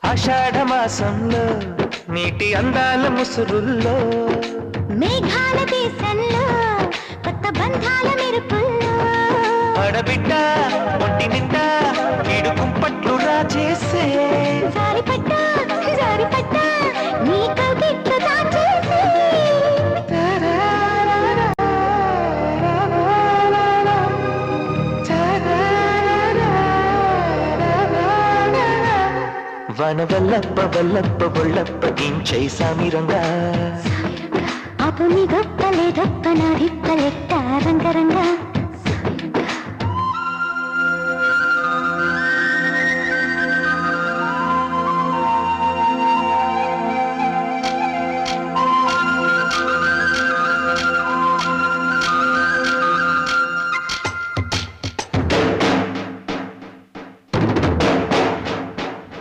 ఆషాఢ మాసంలో నీటి అందాల ముసురుల్లో మేఘాల దేశంలో కొత్త బంధాల మెరుపుల్లో ఆడబిడ్డ ఒంటి నిండా ఏడు కుంపట్లు రాజేసే జారిపడ్డా జారిపడ్డా నీ కవిట్లు దాచేసే వన వల్లప్ప వల్లప్ప బొల్లప్ప దించై సామిరంగా అపు నీ గొప్పలే గొప్ప నా దిప్పలెట్ట రంగరంగా